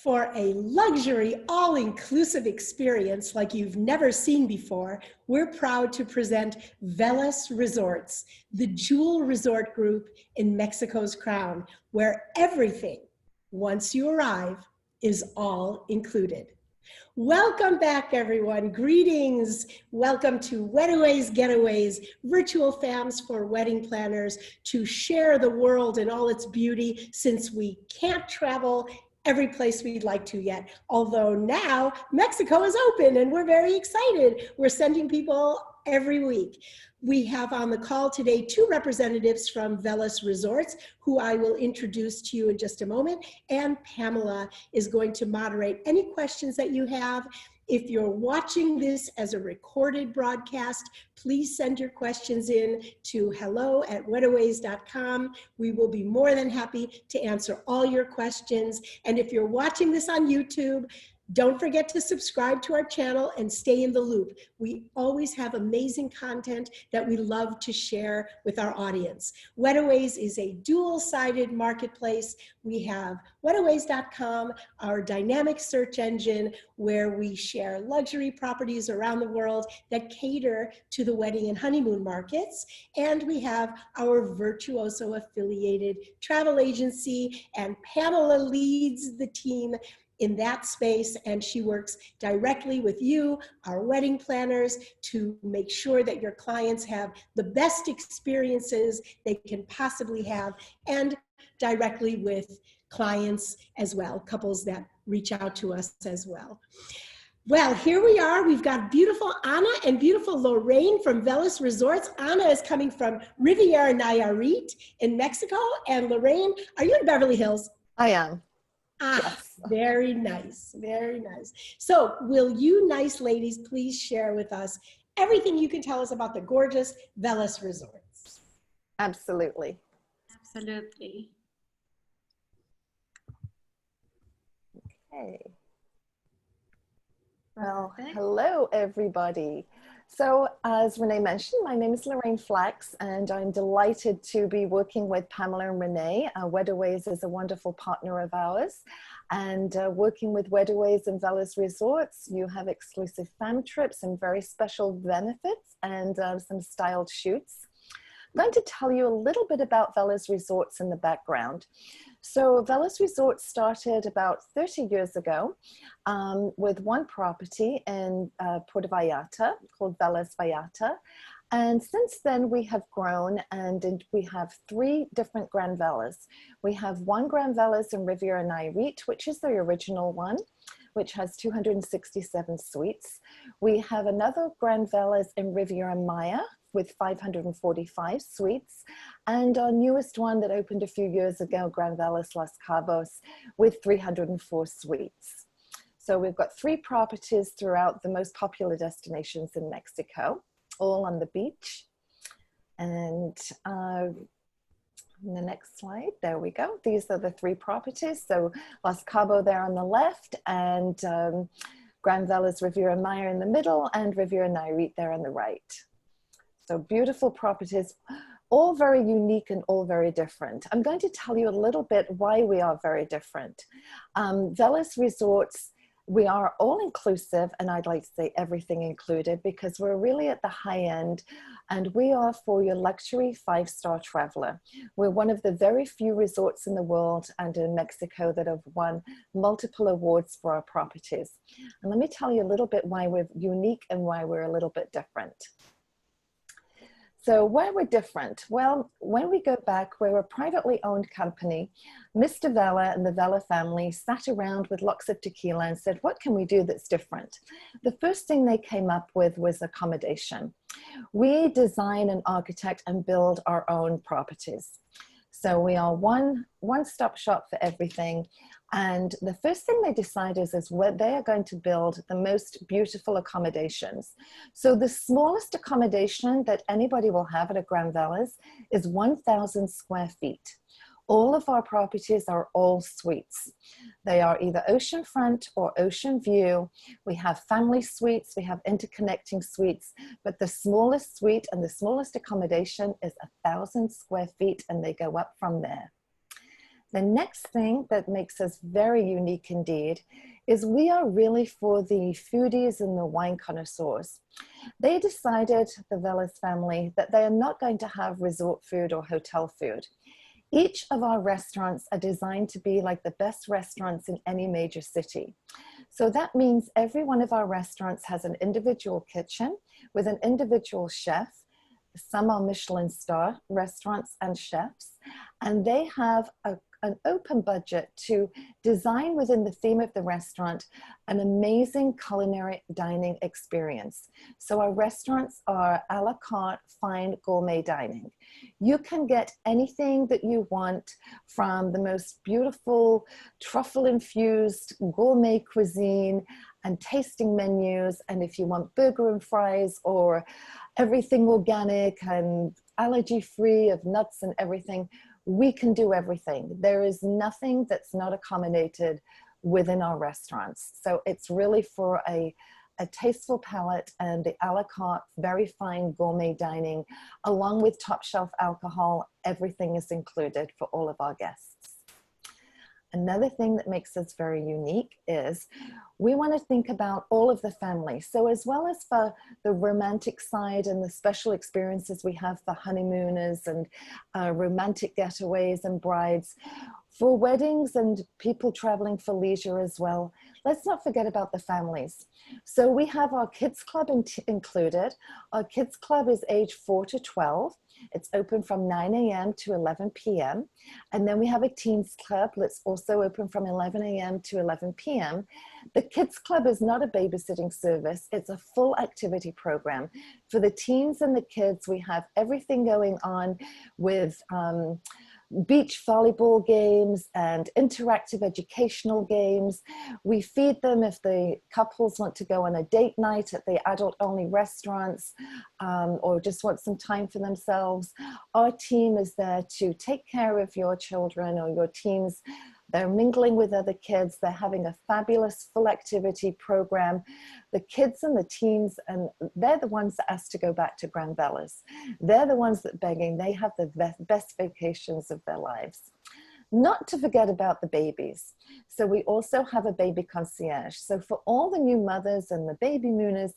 For a luxury, all-inclusive experience like you've never seen before, we're proud to present Velas Resorts, the jewel resort group in Mexico's crown, where everything, once you arrive, is all included. Welcome back, everyone. Greetings. Welcome to Wedaways Getaways, virtual fams for wedding planners to share the world in all its beauty, since we can't travel every place we'd like to yet. Although now Mexico is open and we're very excited. We're sending people every week. We have on the call today 2 representatives from Velas Resorts, who I will introduce to you in just a moment. And Pamela is going to moderate any questions that you have. If you're watching this as a recorded broadcast, please send your questions in to hello@wedaways.com. We will be more than happy to answer all your questions. And if you're watching this on YouTube, don't forget to subscribe to our channel and stay in the loop. We always have amazing content that we love to share with our audience. Wedaways is a dual-sided marketplace. We have wedaways.com, our dynamic search engine, where we share luxury properties around the world that cater to the wedding and honeymoon markets. And we have our Virtuoso affiliated travel agency, and Pamela leads the team in that space, and she works directly with you, our wedding planners, to make sure that your clients have the best experiences they can possibly have, and directly with clients as well, couples that reach out to us as well. Well, here we are. We've got beautiful Ana and beautiful Lorraine from Velas Resorts. Ana is coming from Riviera, Nayarit in Mexico, and Lorraine, are you in Beverly Hills? I am. Ah, yes. Very nice, very nice. So will you nice ladies please share with us everything you can tell us about the gorgeous Velas Resorts? Absolutely. Absolutely. Okay. Well, hello everybody. So as Renee mentioned, my name is Lorraine Flax, and I'm delighted to be working with Pamela and Renee. Wedaways is a wonderful partner of ours, and working with Wedaways and Velas Resorts, you have exclusive fam trips and very special benefits and some styled shoots. I'm going to tell you a little bit about Velas Resorts in the background. So Velas Resorts started about 30 years ago with one property in Puerto Vallarta called Velas Vallarta. And since then we have grown, and we have 3 different Grand Velas. We have one Grand Velas in Riviera Nayarit, which is the original one, which has 267 suites. We have another Grand Velas in Riviera Maya with 545 suites, and our newest one that opened a few years ago, Grand Velas Los Cabos, with 304 suites. So we've got 3 properties throughout the most popular destinations in Mexico, all on the beach. And the next slide, there we go. These are the 3 properties. So Los Cabos there on the left, and Grand Velas Riviera Maya in the middle, and Riviera Nayarit there on the right. So beautiful properties, all very unique and all very different. I'm going to tell you a little bit why we are very different. Velas Resorts, we are all inclusive, and I'd like to say everything included, because we're really at the high end, and we are for your luxury 5-star traveler. We're one of the very few resorts in the world and in Mexico that have won multiple awards for our properties. And let me tell you a little bit why we're unique and why we're a little bit different. So why we're different? Well, when we go back, we're a privately owned company. Mr. Vela and the Vela family sat around with lots of tequila and said, what can we do that's different? The first thing they came up with was accommodation. We design and architect and build our own properties. So we are one-stop shop for everything. And the first thing they decided is where they are going to build the most beautiful accommodations. So the smallest accommodation that anybody will have at a Grand Velas is 1,000 square feet. All of our properties are all suites. They are either oceanfront or ocean view. We have family suites, we have interconnecting suites, but the smallest suite and the smallest accommodation is 1,000 square feet, and they go up from there. The next thing that makes us very unique indeed is we are really for the foodies and the wine connoisseurs. They decided, the Velas family, that they are not going to have resort food or hotel food. Each of our restaurants are designed to be like the best restaurants in any major city. So that means every one of our restaurants has an individual kitchen with an individual chef. Some are Michelin star restaurants and chefs, and they have an open budget to design within the theme of the restaurant an amazing culinary dining experience. So our restaurants are a la carte fine gourmet dining. You can get anything that you want, from the most beautiful truffle infused gourmet cuisine and tasting menus. And if you want burger and fries or everything organic and allergy free of nuts and everything, we can do everything. There is nothing that's not accommodated within our restaurants. So it's really for a tasteful palate, and the a la carte, very fine gourmet dining, along with top shelf alcohol. Everything is included for all of our guests. Another thing that makes us very unique is we want to think about all of the family. So as well as for the romantic side and the special experiences we have for honeymooners and romantic getaways and brides, for weddings and people traveling for leisure as well, let's not forget about the families. So we have our kids club included. Our kids club is age 4 to 12. It's open from 9 a.m. to 11 p.m. And then we have a teens club that's also open from 11 a.m. to 11 p.m. The kids club is not a babysitting service. It's a full activity program. For the teens and the kids, we have everything going on with beach volleyball games and interactive educational games. We feed them if the couples want to go on a date night at the adult-only restaurants, or just want some time for themselves. Our team is there to take care of your children or your teens. They're mingling with other kids. They're having a fabulous full activity program. The kids and the teens, and they're the ones that ask to go back to Grand Velas. They're the ones that begging. They have the best vacations of their lives. Not to forget about the babies. So we also have a baby concierge. So for all the new mothers and the baby mooners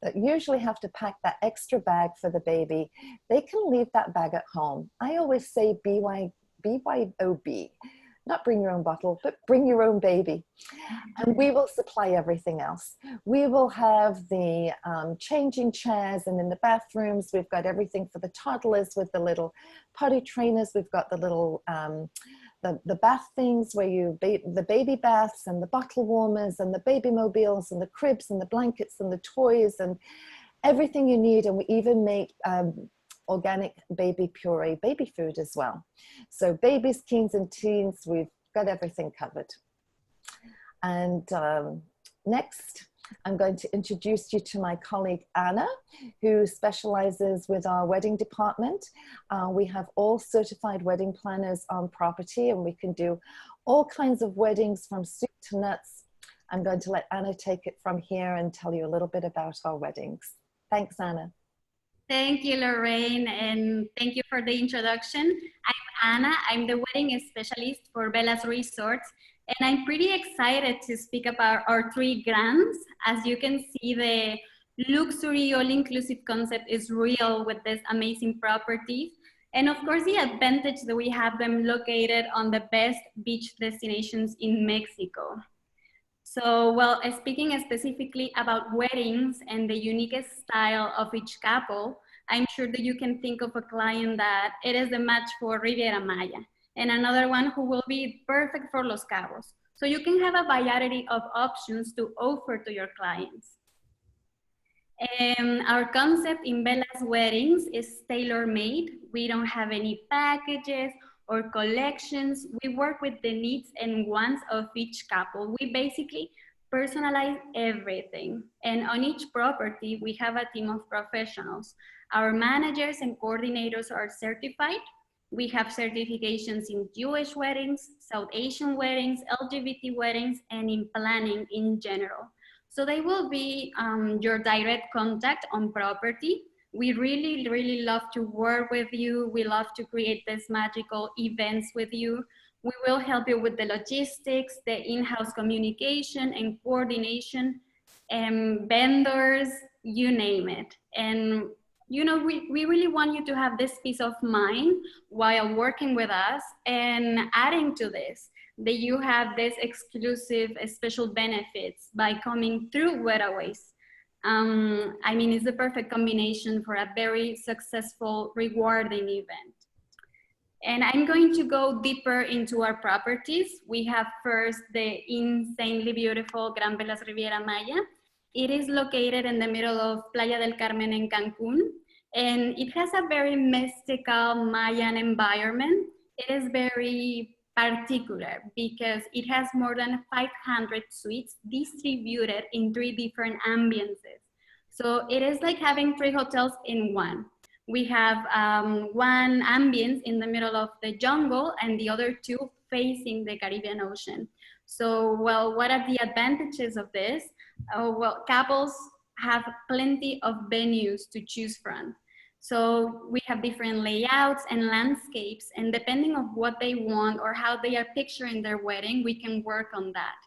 that usually have to pack that extra bag for the baby, they can leave that bag at home. I always say BYOB. Not bring your own bottle, but bring your own baby. And we will supply everything else. We will have the changing chairs, and in the bathrooms, we've got everything for the toddlers with the little potty trainers. We've got the little, the bath things where the baby baths and the bottle warmers and the baby mobiles and the cribs and the blankets and the toys and everything you need. And we even make organic baby puree baby food as well. So babies, teens, and teens, we've got everything covered. And next, I'm going to introduce you to my colleague Anna, who specializes with our wedding department. We have all certified wedding planners on property, and we can do all kinds of weddings from soup to nuts. I'm going to let Anna take it from here and tell you a little bit about our weddings. Thanks, Anna. Thank you, Lorraine, and thank you for the introduction. I'm Anna. I'm the wedding specialist for Velas Resorts, and I'm pretty excited to speak about our 3 Grans. As you can see, the luxury all-inclusive concept is real with these amazing properties. And of course, the advantage that we have them located on the best beach destinations in Mexico. So, well, speaking specifically about weddings and the unique style of each couple, I'm sure that you can think of a client that it is a match for Riviera Maya, and another one who will be perfect for Los Cabos. So you can have a variety of options to offer to your clients. And our concept in Velas Weddings is tailor-made. We don't have any packages or collections. We work with the needs and wants of each couple. We basically personalize everything. And on each property, we have a team of professionals. Our managers and coordinators are certified. We have certifications in Jewish weddings, South Asian weddings, LGBT weddings, and in planning in general. So they will be your direct contact on property. We really love to work with you. We love to create these magical events with you. We will help you with the logistics, the in-house communication and coordination, vendors, you name it. And you know, we really want you to have this peace of mind while working with us. And adding to this, that you have this exclusive special benefits by coming through Wedaways. I mean, it's the perfect combination for a very successful, rewarding event. And I'm going to go deeper into our properties. We have first the insanely beautiful Grand Velas Riviera Maya. It is located in the middle of Playa del Carmen in Cancun, and it has a very mystical Mayan environment. It is very particular because it has more than 500 suites distributed in 3 different ambiences. So it is like having 3 hotels in one. We have one ambience in the middle of the jungle and the other 2 facing the Caribbean Ocean. So, well, what are the advantages of this? Well, couples have plenty of venues to choose from. So we have different layouts and landscapes, and depending on what they want or how they are picturing their wedding, we can work on that.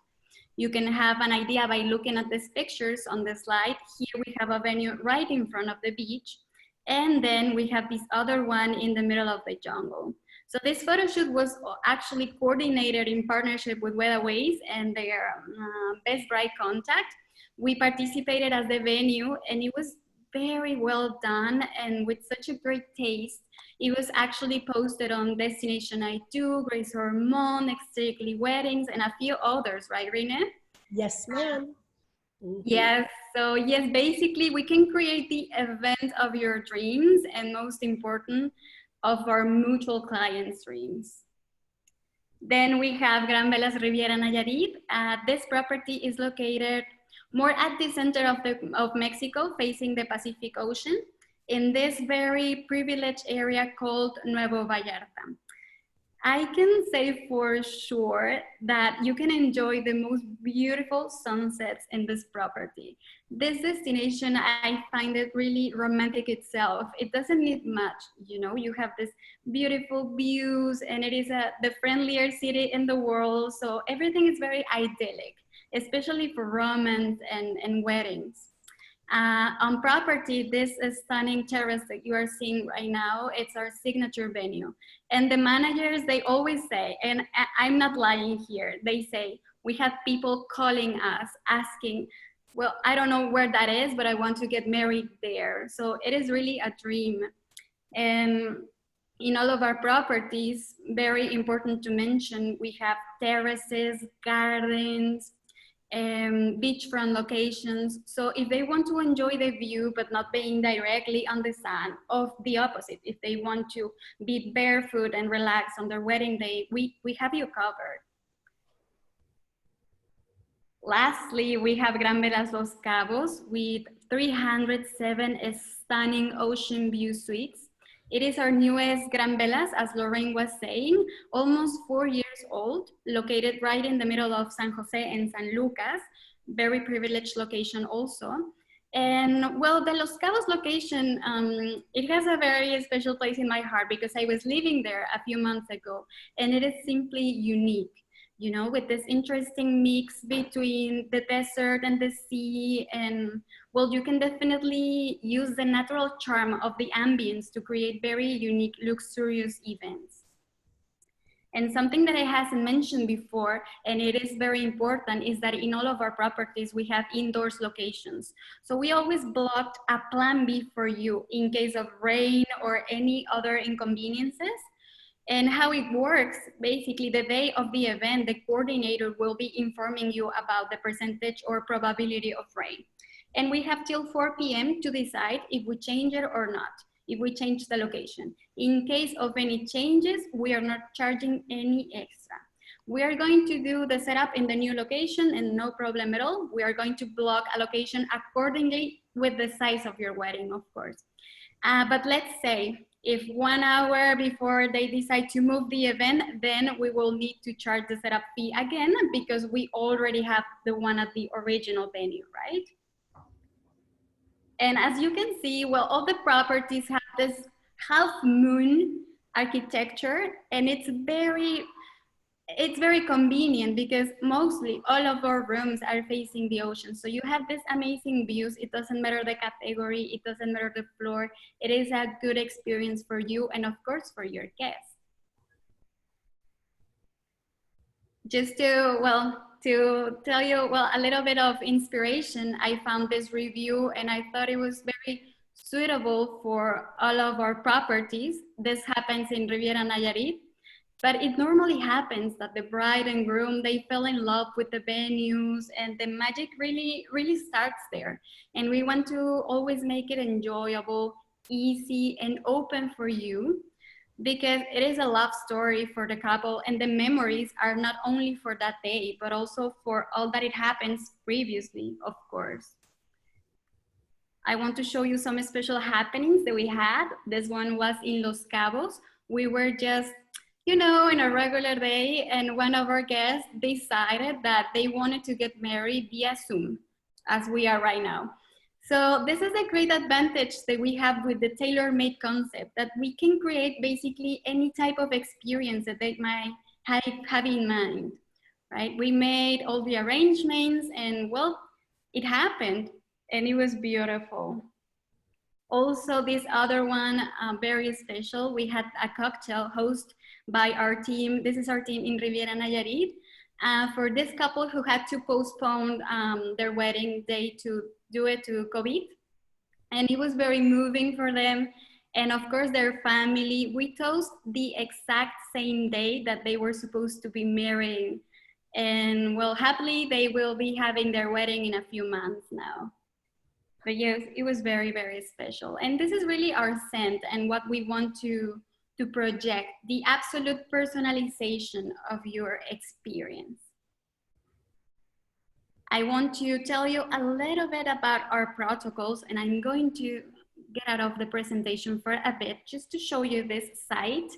You can have an idea by looking at these pictures on the slide. Here we have a venue right in front of the beach, and then we have this other one in the middle of the jungle. So this photo shoot was actually coordinated in partnership with Wedaways and their Best Bride Contact. We participated as the venue, and it was very well done and with such a great taste. It was actually posted on Destination I2, Grace Hormone, Extremely Weddings, and a few others, right, Rene? Yes, ma'am. Yes, so yes, basically we can create the event of your dreams, and most important, of our mutual clients' dreams. Then we have Grand Velas Riviera Nayarit. This property is located more at the center of Mexico, facing the Pacific Ocean, in this very privileged area called Nuevo Vallarta. I can say for sure that you can enjoy the most beautiful sunsets in this property. This destination, I find it really romantic itself. It doesn't need much, you know, you have this beautiful views, and it is the friendlier city in the world. So everything is very idyllic, especially for romance and weddings. On property, this stunning terrace that you are seeing right now, it's our signature venue. And the managers, they always say, and I'm not lying here, they say, we have people calling us, asking, well, I don't know where that is, but I want to get married there. So it is really a dream. And in all of our properties, very important to mention, we have terraces, gardens, beachfront locations. So if they want to enjoy the view but not being directly on the sun, of the opposite, if they want to be barefoot and relax on their wedding day, we have you covered. Lastly, we have Grand Velas Los Cabos with 307 stunning ocean view suites. It is our newest Grand Velas, as Lorraine was saying, almost 4 years old, located right in the middle of San Jose and San Lucas, very privileged location also. And well, the Los Cabos location, it has a very special place in my heart because I was living there a few months ago, and it is simply unique. You know, with this interesting mix between the desert and the sea, and well, you can definitely use the natural charm of the ambience to create very unique, luxurious events. And something that I hasn't mentioned before, and it is very important, is that in all of our properties, we have indoors locations. So we always blocked a plan B for you in case of rain or any other inconveniences. And how it works, basically the day of the event, the coordinator will be informing you about the percentage or probability of rain. And we have till 4 p.m. to decide if we change it or not, if we change the location. In case of any changes, we are not charging any extra. We are going to do the setup in the new location and no problem at all. We are going to block a location accordingly with the size of your wedding, of course. But let's say, if 1 hour before they decide to move the event, then we will need to charge the setup fee again because we already have the one at the original venue, right? And as you can see, well, all the properties have this half moon architecture, and it's very it's very convenient because mostly all of our rooms are facing the ocean. So you have this amazing views. It doesn't matter the category. It doesn't matter the floor. It is a good experience for you and of course for your guests. Just to, well, to tell you, well, a little bit of inspiration, I found this review and I thought it was very suitable for all of our properties. This happens in Riviera, Nayarit. But it normally happens that the bride and groom, they fell in love with the venues and the magic really starts there. And we want to always make it enjoyable, easy, and open for you because it is a love story for the couple and the memories are not only for that day, but also for all that it happens previously, of course. I want to show you some special happenings that we had. This one was in Los Cabos. We were just, you know, in a regular day, and one of our guests decided that they wanted to get married via Zoom, as we are right now. So this is a great advantage that we have with the tailor-made concept, that we can create basically any type of experience that they might have in mind, right? We made all the arrangements and well, it happened and it was beautiful. Also, this other one, very special. We had a cocktail hosted by our team. This is our team in Riviera, Nayarit. For this couple who had to postpone their wedding day to do it to COVID. And it was very moving for them. And of course, their family, we toast the exact same day that they were supposed to be marrying. And well, happily, they will be having their wedding in a few months now. But yes, it was very, very special. And this is really our scent and what we want to project, the absolute personalization of your experience. I want to tell you a little bit about our protocols, and I'm going to get out of the presentation for a bit just to show you this site.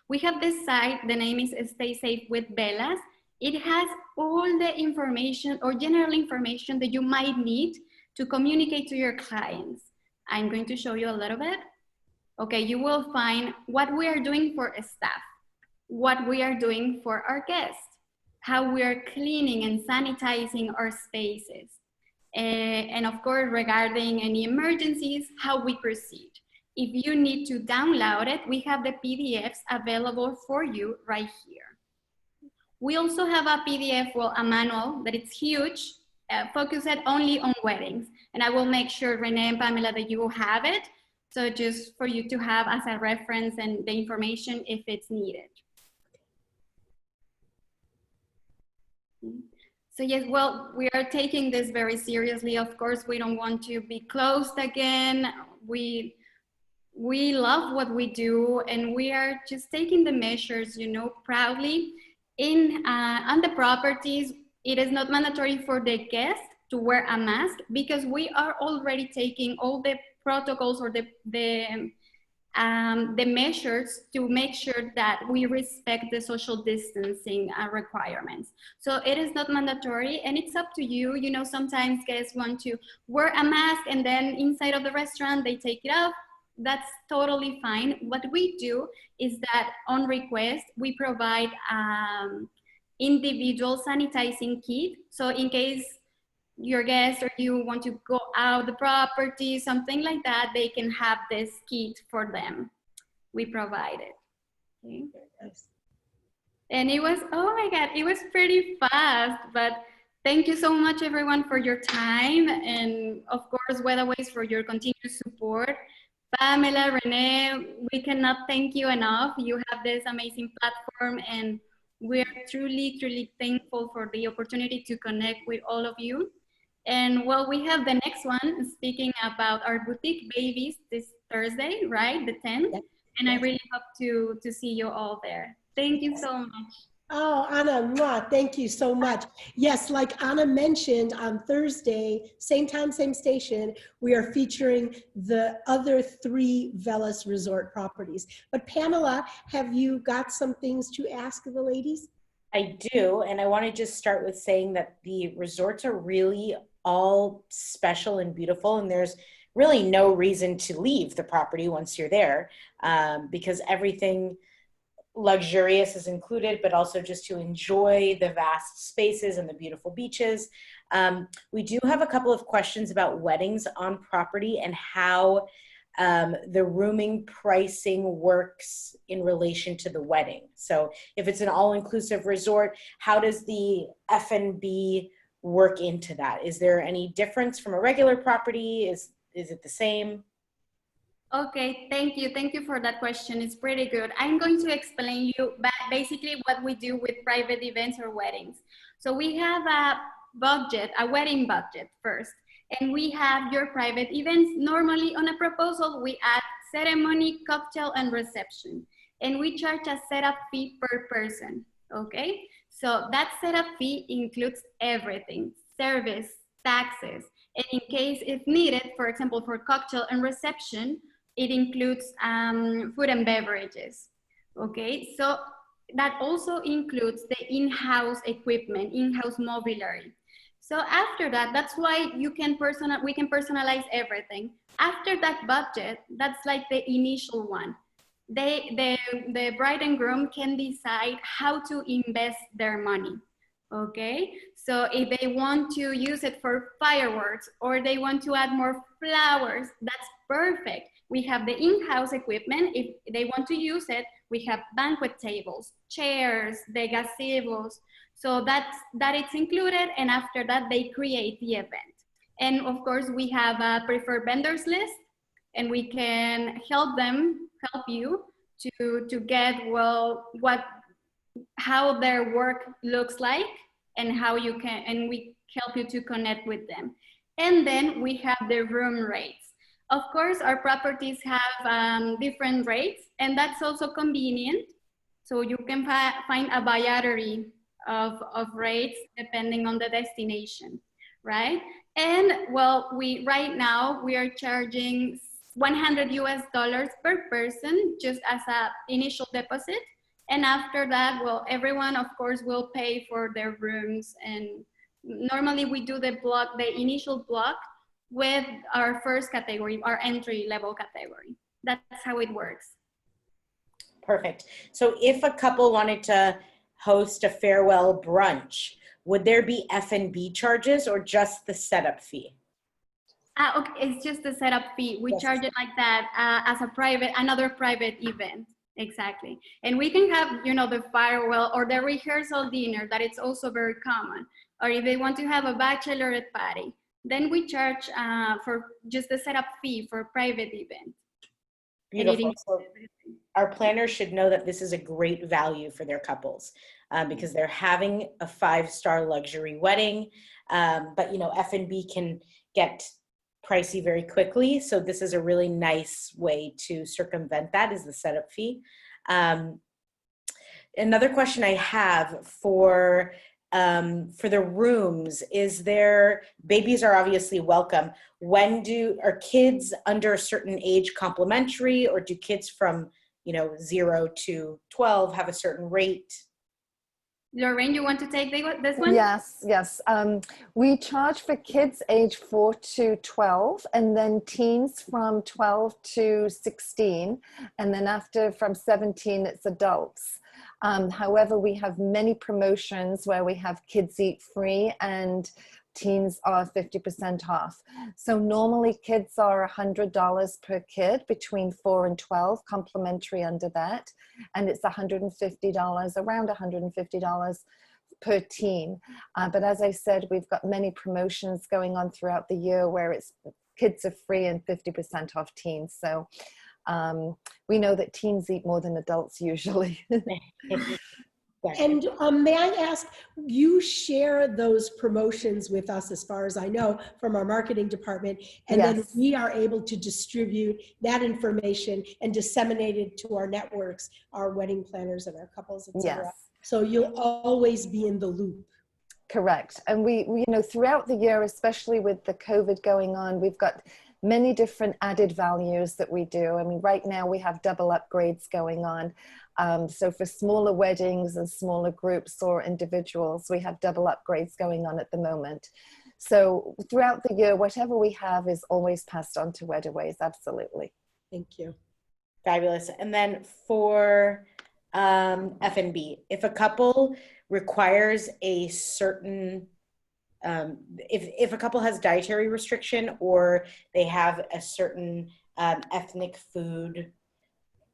We have this site, the name is Stay Safe with Velas. It has all the information or general information that you might need to communicate to your clients. I'm going to show you a little bit. Okay, you will find what we are doing for staff, what we are doing for our guests, how we are cleaning and sanitizing our spaces. And of course, regarding any emergencies, how we proceed. If you need to download it, we have the PDFs available for you right here. We also have a PDF, well, a manual that it's huge, focused only on weddings. And I will make sure, Renee and Pamela, that you will have it. So just for you to have as a reference and the information if it's needed. So yes, well, we are taking this very seriously. Of course, we don't want to be closed again. We love what we do and we are just taking the measures, you know, proudly. On the properties, it is not mandatory for the guest to wear a mask because we are already taking all the protocols or the measures to make sure that we respect the social distancing requirements. So it is not mandatory and it's up to you. You know, sometimes guests want to wear a mask and then inside of the restaurant, they take it off. That's totally fine. What we do is that on request, we provide individual sanitizing kit. So in case your guests or you want to go out the property, something like that, they can have this kit for them. We provide it. Okay. And it was, oh my God, it was pretty fast, but thank you so much everyone for your time. And of course, Wedaways for your continued support. Pamela, Renee, we cannot thank you enough. You have this amazing platform and we're truly, truly thankful for the opportunity to connect with all of you. And well, we have the next one speaking about our boutique babies this Thursday, right? The 10th. Yes. And I really hope to see you all there. Thank you so much. Oh, Anna, thank you so much. Yes, like Anna mentioned, on Thursday, same time, same station, we are featuring the other 3 Velas Resort properties. But Pamela, have you got some things to ask the ladies? I do, and I want to just start with saying that the resorts are really all special and beautiful, and there's really no reason to leave the property once you're there because everything luxurious is included, but also just to enjoy the vast spaces and the beautiful beaches. We do have a couple of questions about weddings on property and how the rooming pricing works in relation to the wedding. So if it's an all-inclusive resort, how does the F&B work into that? Is there any difference from a regular property? Is it the same? Okay, thank you. Thank you for that question. It's pretty good. I'm going to explain you basically what we do with private events or weddings. So we have a budget, a wedding budget first, and we have your private events. Normally on a proposal, we add ceremony, cocktail, and reception, and we charge a setup fee per person, okay? So that setup fee includes everything, service, taxes, and in case if needed, for example, for cocktail and reception, it includes food and beverages, okay? So that also includes the in-house equipment, in-house mobiliary. So after that, that's why we can personalize everything. After that budget, that's like the initial one. The bride and groom can decide how to invest their money, okay? So if they want to use it for fireworks or they want to add more flowers, that's perfect. We have the in-house equipment. If they want to use it, we have banquet tables, chairs, the gazebos. So that it's included, and after that, they create the event. And of course, we have a preferred vendors list, and we can help you to get, well, how their work looks like, and how you can, and we help you to connect with them. And then we have the room rates. Of course, our properties have different rates, and that's also convenient. So you can find a variety of rates depending on the destination, right? And well, right now we are charging $100 per person just as an initial deposit. And after that, well, everyone of course will pay for their rooms. And normally we do the initial block with our first category, our entry level category. That's how it works. Perfect. So if a couple wanted to host a farewell brunch, would there be F&B charges or just the setup fee? Okay, it's just the setup fee. We charge it like that as another private event. Exactly. And we can have, the farewell or the rehearsal dinner, that it's also very common. Or if they want to have a bachelorette party, then we charge for just the setup fee for private event. Beautiful. So our planners should know that this is a great value for their couples because they're having a 5-star luxury wedding, but F&B can get pricey very quickly. So this is a really nice way to circumvent that, is the setup fee. Another question I have for the rooms is babies are obviously welcome. Are kids under a certain age complimentary, or do kids from 0 to 12 have a certain rate? Lorraine, you want to take this one? Yes. We charge for kids age 4 to 12, and then teens from 12 to 16, and then after from 17, it's adults. However, we have many promotions where we have kids eat free and teens are 50% off. So normally kids are $100 per kid between 4 and 12, complimentary under that. And it's $150, around $150 per teen. But as I said, we've got many promotions going on throughout the year where kids are free and 50% off teens. So we know that teens eat more than adults usually. And may I ask, you share those promotions with us, as far as I know, from our marketing department, and Yes. then we are able to distribute that information and disseminate it to our networks, our wedding planners and our couples, etc. Yes. So you'll always be in the loop. Correct. And we throughout the year, especially with the COVID going on, we've got many different added values that we do. I mean, right now we have double upgrades going on. So for smaller weddings and smaller groups or individuals, we have double upgrades going on at the moment. So throughout the year, whatever we have is always passed on to Wedaways. Absolutely. Thank you. Fabulous. And then for F&B. If a couple requires a certain, if a couple has dietary restriction or they have a certain ethnic food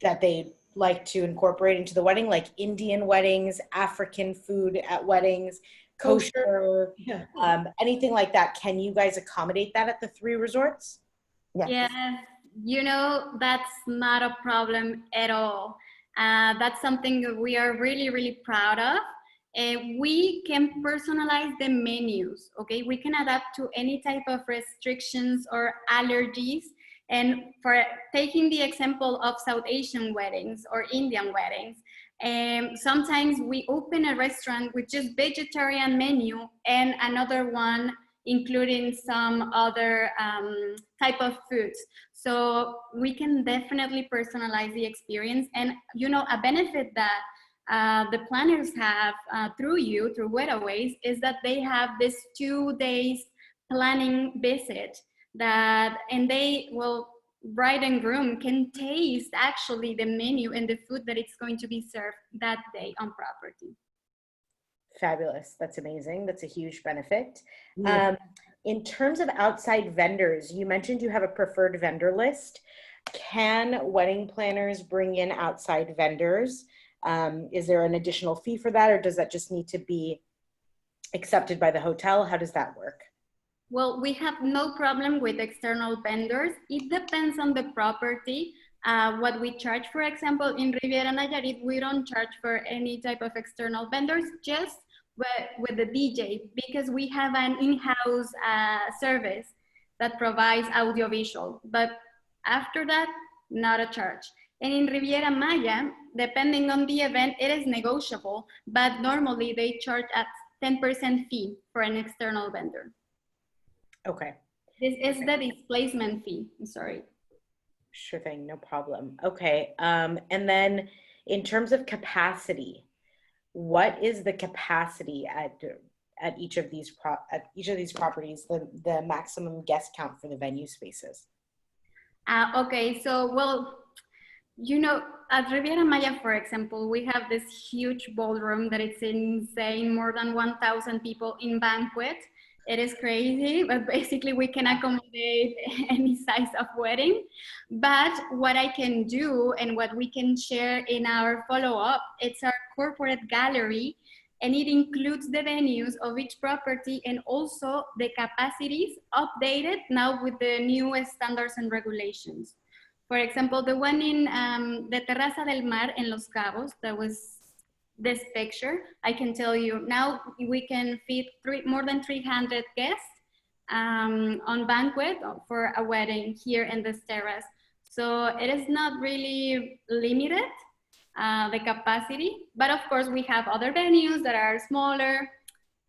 that they like to incorporate into the wedding, like Indian weddings, African food at weddings, kosher, Yeah. anything like that, can you guys accommodate that at the 3 resorts? Yes. Yeah, you know, that's not a problem at all. That's something that we are really, really proud of. We can personalize the menus, okay? We can adapt to any type of restrictions or allergies. And for taking the example of South Asian weddings or Indian weddings, sometimes we open a restaurant with just vegetarian menu and another one including some other type of foods. So we can definitely personalize the experience. And you know, a benefit that the planners have through Wedaways, is that they have this 2 days planning visit and they will, bride and groom can taste actually the menu and the food that it's going to be served that day on property. Fabulous. That's amazing. That's a huge benefit. Yeah. In terms of outside vendors, you mentioned you have a preferred vendor list. Can wedding planners bring in outside vendors? Is there an additional fee for that, or does that just need to be accepted by the hotel? How does that work? Well, we have no problem with external vendors. It depends on the property. What we charge, for example, in Riviera Nayarit, we don't charge for any type of external vendors, just with the DJ, because we have an in-house service that provides audiovisual. But after that, not a charge. And in Riviera Maya, depending on the event, it is negotiable, but normally they charge at 10% fee for an external vendor. Okay. This is the displacement fee. I'm sorry. Sure thing, no problem. Okay, and then in terms of capacity, what is the capacity at each of these properties, the maximum guest count for the venue spaces? Okay, so well, you know, at Riviera Maya, for example, we have this huge ballroom that it's insane, more than 1,000 people in banquet. It is crazy, but basically we can accommodate any size of wedding. But what I can do and what we can share in our follow-up, it's our corporate gallery, and it includes the venues of each property and also the capacities updated now with the new standards and regulations. For example, the one in the Terraza del Mar in Los Cabos, that was this picture, I can tell you now we can feed more than 300 guests on banquet for a wedding here in this terrace. So it is not really limited, the capacity, but of course we have other venues that are smaller,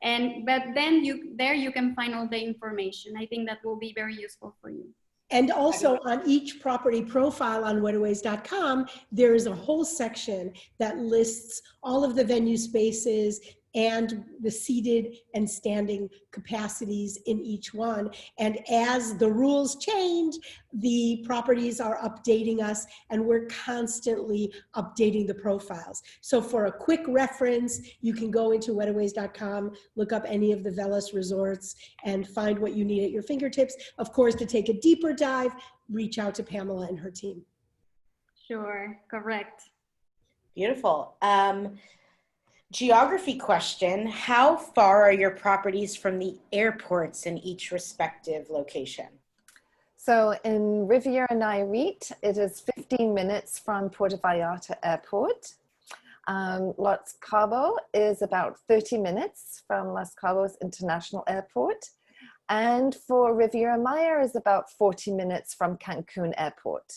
but then you can find all the information. I think that will be very useful for you. And also on each property profile on wedaways.com, there is a whole section that lists all of the venue spaces and the seated and standing capacities in each one. And as the rules change, the properties are updating us, and we're constantly updating the profiles. So for a quick reference, you can go into wedaways.com, look up any of the Velas resorts and find what you need at your fingertips. Of course, to take a deeper dive, reach out to Pamela and her team. Sure, correct. Beautiful. Geography question: how far are your properties from the airports in each respective location? So in Riviera Nayarit, it is 15 minutes from Puerto Vallarta Airport. Los Cabos is about 30 minutes from Los Cabos International Airport. And for Riviera Maya is about 40 minutes from Cancun Airport.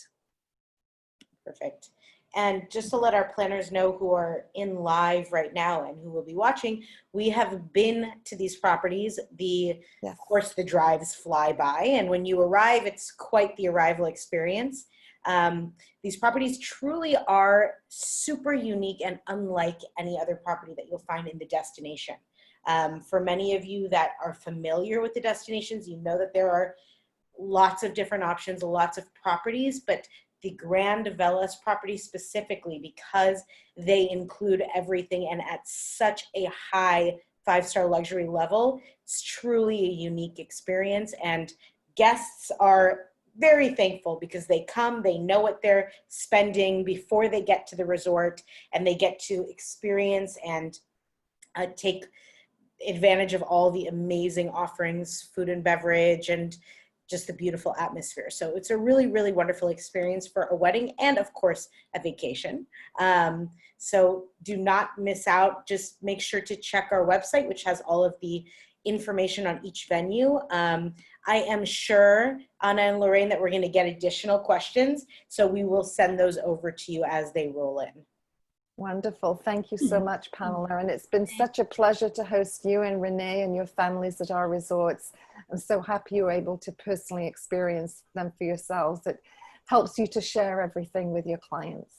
Perfect. And just to let our planners know who are in live right now and who will be watching, we have been to these properties. Yes. Of course, the drives fly by, and when you arrive, it's quite the arrival experience. These properties truly are super unique and unlike any other property that you'll find in the destination. For many of you that are familiar with the destinations, you know that there are lots of different options, lots of properties, but the Grand Velas property specifically, because they include everything and at such a high 5-star luxury level. It's truly a unique experience, and guests are very thankful because they come, they know what they're spending before they get to the resort, and they get to experience and take advantage of all the amazing offerings, food and beverage, and just the beautiful atmosphere. So it's a really, really wonderful experience for a wedding and, of course, a vacation. So do not miss out. Just make sure to check our website, which has all of the information on each venue. I am sure, Anna and Lorraine, that we're going to get additional questions. So we will send those over to you as they roll in. Wonderful. Thank you so much, Pamela. And it's been such a pleasure to host you and Renee and your families at our resorts. I'm so happy you were able to personally experience them for yourselves. It helps you to share everything with your clients.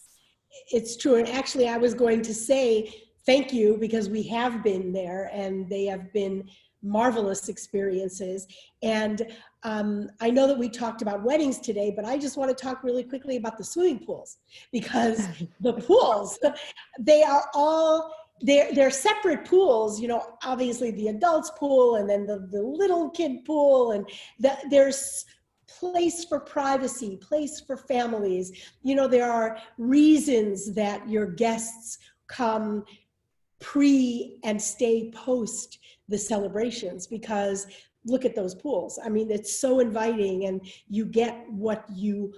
It's true. And actually, I was going to say thank you, because we have been there and they have been marvelous experiences. And I know that we talked about weddings today, but I just want to talk really quickly about the swimming pools, because the pools, they are all, they're separate pools, you know, obviously the adults pool and then the little kid pool, and there's place for privacy, place for families. You know, there are reasons that your guests come pre and stay post the celebrations, because look at those pools. I mean, it's so inviting, and you get what you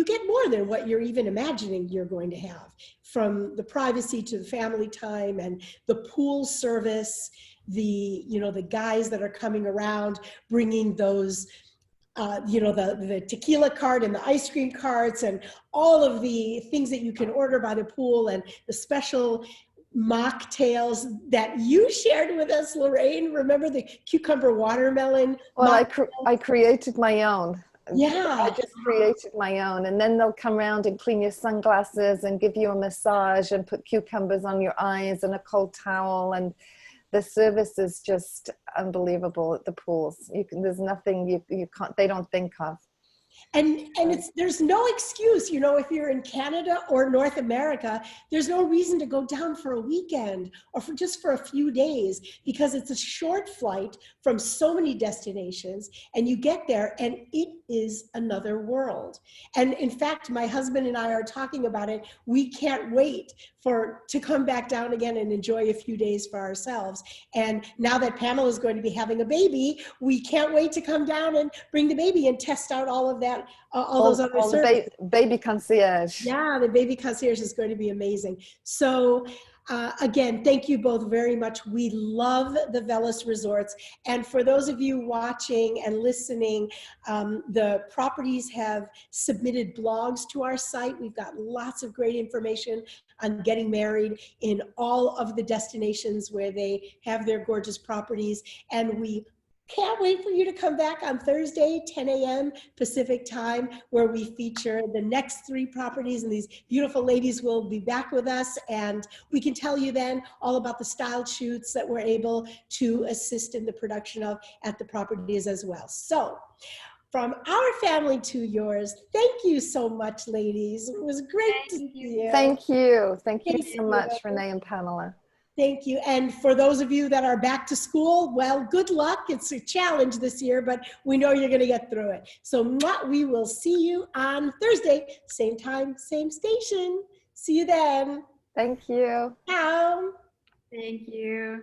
get more than what you're even imagining you're going to have, from the privacy to the family time and the pool service, you know, the guys that are coming around bringing those you know, the tequila cart and the ice cream carts and all of the things that you can order by the pool, and the special mocktails that you shared with us, Lorraine. Remember the cucumber watermelon? Well, I created my own. Yeah. I just created my own. And then they'll come around and clean your sunglasses and give you a massage and put cucumbers on your eyes and a cold towel. And the service is just unbelievable at the pools. There's nothing you can't, they don't think of. And there's no excuse, you know, if you're in Canada or North America, there's no reason to go down for a weekend or just for a few days, because it's a short flight from so many destinations, and you get there and it is another world. And in fact, my husband and I are talking about it. We can't wait to come back down again and enjoy a few days for ourselves. And now that Pamela is going to be having a baby, we can't wait to come down and bring the baby and test out all of that, all those other services. Baby concierge. Yeah, the baby concierge is going to be amazing. So again, thank you both very much. We love the Velas Resorts. And for those of you watching and listening, the properties have submitted blogs to our site. We've got lots of great information on getting married in all of the destinations where they have their gorgeous properties. And we can't wait for you to come back on Thursday, 10 a.m. Pacific time, where we feature the next 3 properties, and these beautiful ladies will be back with us, and we can tell you then all about the style shoots that we're able to assist in the production of at the properties as well. So from our family to yours, thank you so much, ladies. It was great to see you. Thank you. Thank you so much, Renee and Pamela. Thank you. And for those of you that are back to school, well, good luck. It's a challenge this year, but we know you're going to get through it. So we will see you on Thursday, same time, same station. See you then. Thank you. Ciao. Thank you.